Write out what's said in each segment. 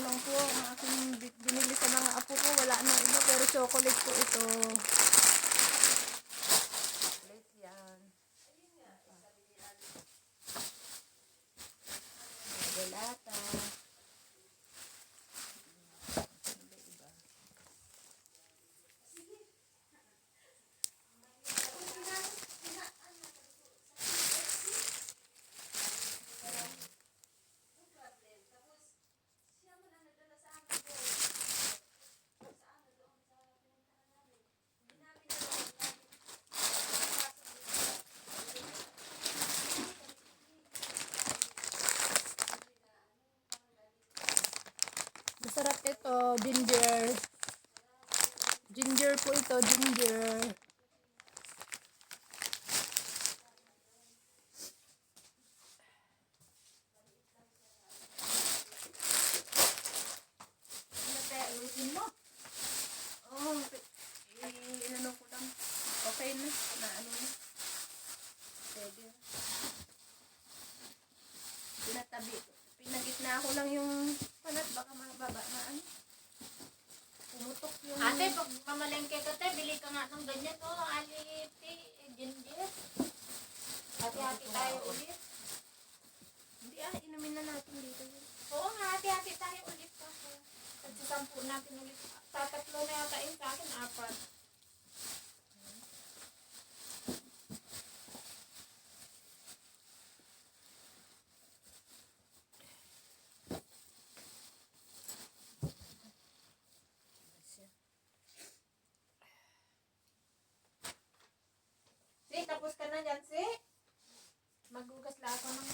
lang po ang aking binili sa mga apo ko. Wala nang iba pero chocolate po ito. Chocolate yan. Galata. Masarap ito, ginger. Ginger po ito, ginger. Ano kaya ulitin mo? Oh, inano ko lang. Okay na, na ano na. Pwede. Pinatabi ko. Pinagitna ko lang yung panat, baka mababa na ano. Pumutok yung... Ate, pag pamalengke ka te, bili ka nga ng ganyan, oh, aliti, ginger. Hati-hati tayo ulit. Hindi inumin na natin dito yun. Oo nga, hati-hati tayo ulit. Pagsasampu natin ulit. Tatatlo na yata yung sa akin, 4. Si, tapos ka na dyan, si. Maghugas lang ako ng...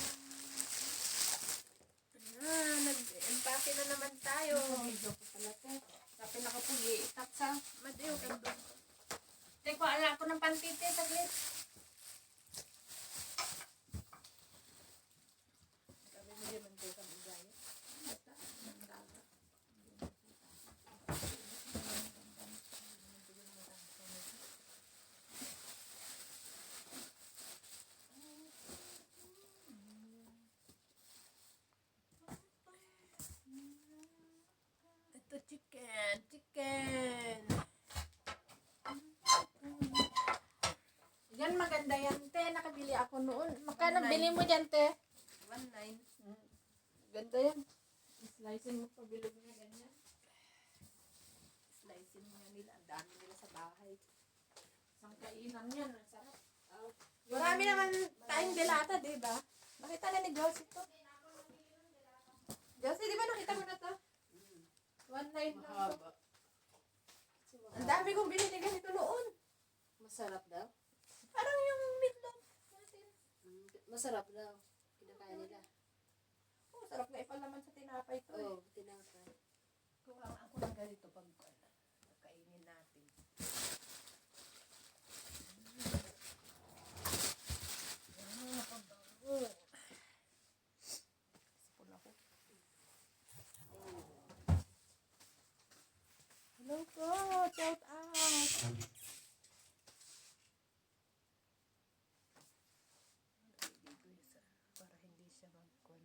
Nag-empake na naman tayo. Video ko pala, te. Tapos nakapugi, itak sa... Madayo ka doon. Te, ko ala ko ng pantite, saglit. Sabi mo din man tayo kang igaya. Ito chicken. Yan, maganda yan, te. Nakabili ako noon. Magkano bili mo dyan, te? 1.9. Ganda yan. Slicing mo pa, bilog na ganyan. Slicing nga nila. Ang dami nila sa bahay. Isang kainan yan. Ang sarap. Marami naman tayong delata, di ba? Nakita na ni Josie to. Josie, di ba nakita mo na to? 1.9 lang to. Mahaba. Ang dami kong binili ganito noon. Masarap daw. Parang yung meatloaf natin. Masarap daw. Kinakain nila. Oh, sarap nga ipalaman sa tinapay to. Oo, tinapay. Kung ako ng ganito pag kainin natin. Pagbago. Sipon ako. Hello po, shout out. Para hindi siya magkon.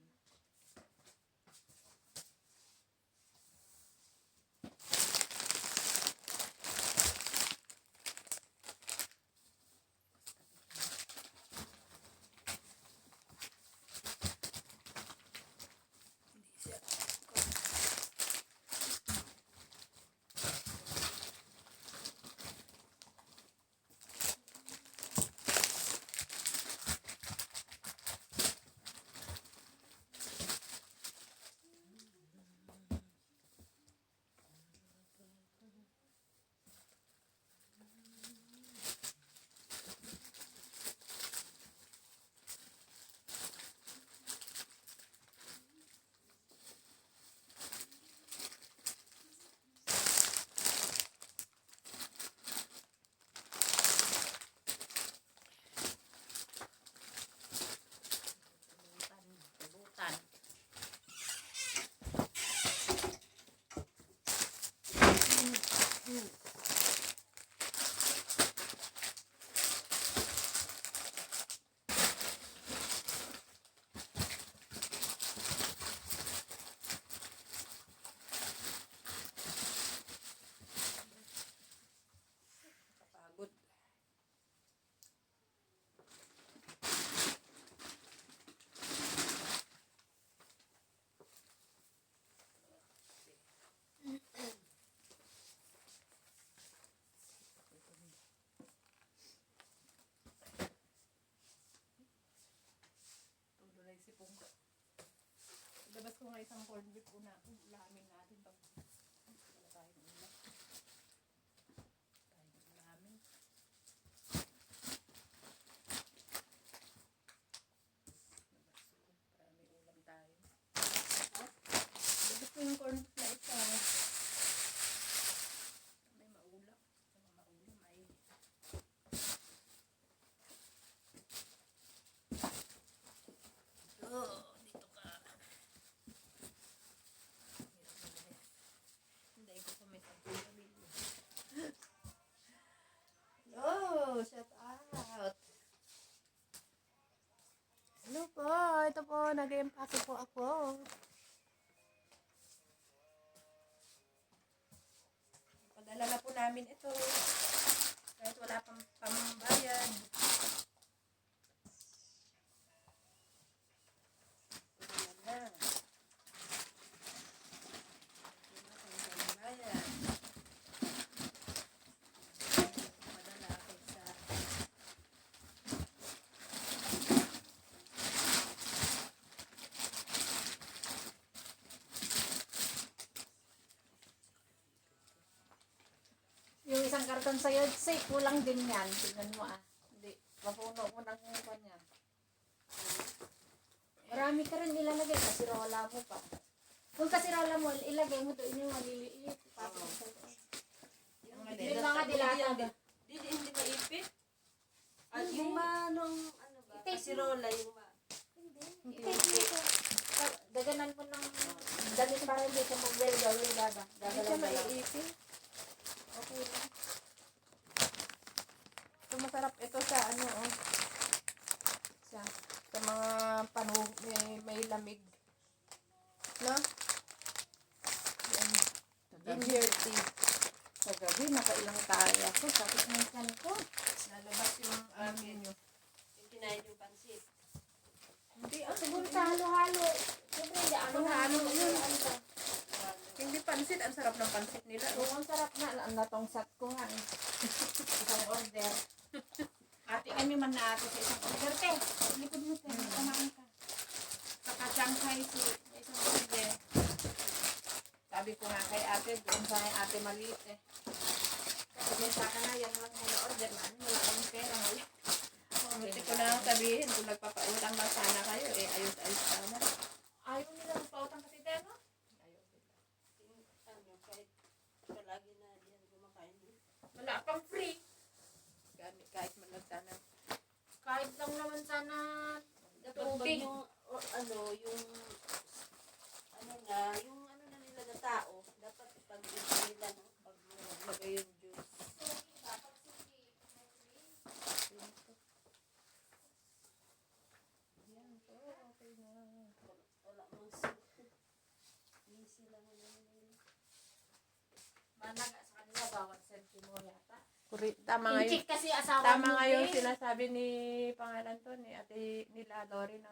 isang corned beef ulamin natin pag wala tayong ulam. Tayong ulamin. Para may ulam tayo. Gusto ko yung corned beef na ito. May maulam. Maulam ay. Oh, dito ka. Hindi ko pa may sabon na video. Hello, shout out. Hello po, ito po, nag-empake po ako. Padala na po namin ito. Kahit wala pang pambayad. Padala na. Wala pang pambayad. Padala kaysa Yung isang karton sa'yo, say, kulang din yan. Tingnan mo Hindi, mapuno mo ng kanya. Marami ka rin ilalagay, kasirola mo pa. Kung kasirola mo, ilagay mo doon yung maliliit. Tapos sa loob. Yung mga dilata ba? Hindi maipit. At yung manong, ano ba, kasirola, yung Hindi. Ito. Daganan mo ng damit para hindi ka mag-welga-welga ba? hindi siya maiipin. Okay lang. Ito masarap ito sa ano sa mga may lamig. No? Yan. Ginger tea. Sa gabi, nakailang tayo ako. Sakit ng tiyan ko. Lalabas yung amin nyo. yung kinain yung pansit. Hindi, Siguro sa halo-halo. Siyempre, hindi Halo-halo yun. Ano ba? Hindi pansit. Ang sarap ng pansit nila. Oo, ang sarap na. Natong-sat ko nga eh. Isang order. Ate kami man na ako sa isang order. Te, likod mo te. Kumain ka. Saka Shanghai si isang order. Sabi ko nga kay ate, doon sa ate maliit eh. Kasi sa akin na yan lang muna order na. Wala kang pera ngayon. Hindi ko na sabihin kung nagpapautang ba sana kayo eh. Ayos-ayos sana. Ayaw nila magpautang kasi te, no? Ayaw nila. Ano, kahit palagi na diyan kumakain. Wala pang free. Kahit man lang sana. Kahit lang naman sana Dapat pag tubig. yung, yung ano na nila na tao, dapat pag nila, no, pag maglagay yung juice. Yan po, okay na. Wala mong easy lang naman. Managa sa kanila, bawat sentimo yata. Tama nga yun. Inchik kasi asawa Tama mo nga yung eh. sinasabi ni pangalan to ni ate nila Lori na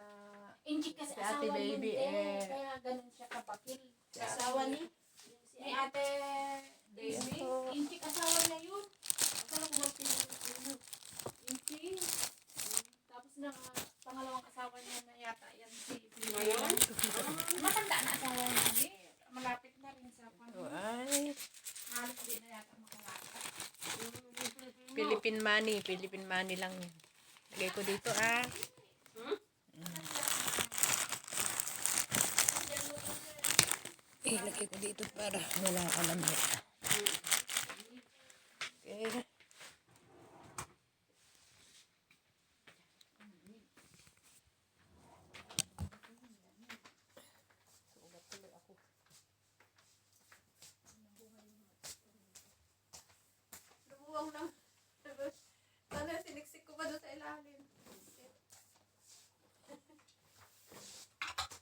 Inchik kasi si ate asawa baby mo eh. Kaya ganun siya kapakil. Si Asawa ni? Ni ate baby. Yan po. Inchik asawa niya yun. Akala ko ba pinag-pinag? Inchik. Tapos na pangalawang asawa niya na yata yan si Ngayon? Matanda na asawa niya eh. Malapit na rin sa Ito ay halos di na yata makalakad. Philippine money lang yan. Lagay ko dito ah. Lagay ko dito para wala alam yan. Okay. Sulat tuloy ako. Lumuwang lang. Sana siniksik ko pa doon sa ilalim.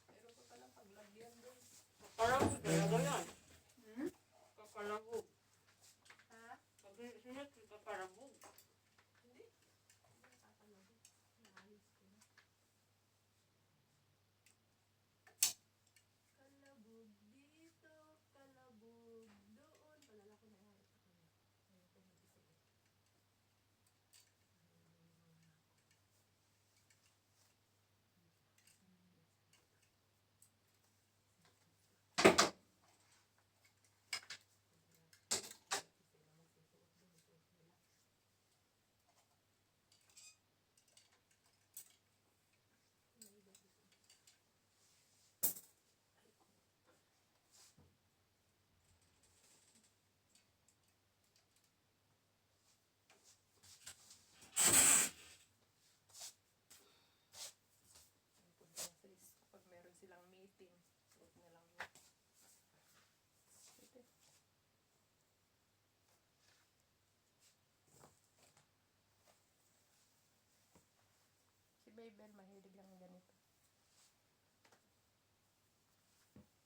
Meron pa palang paglagyan doon. Kakalang talaga yan. Kakalang Mabel, mahilig lang ng ganito.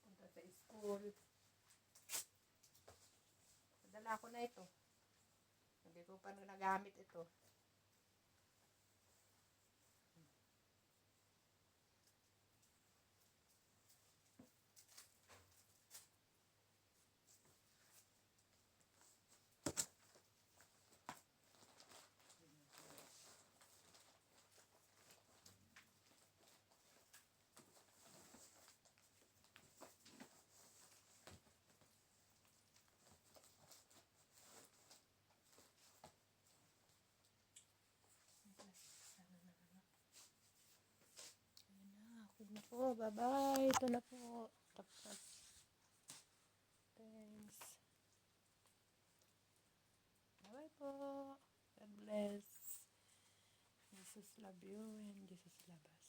Punta sa school. Padala ko na ito. Hindi ko pa nagamit ito. Okay na po. Bye-bye. Ito na po. Tapos. Thanks. Bye-bye po. God bless. Jesus love you and Jesus love us.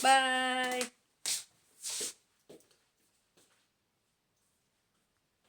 Bye!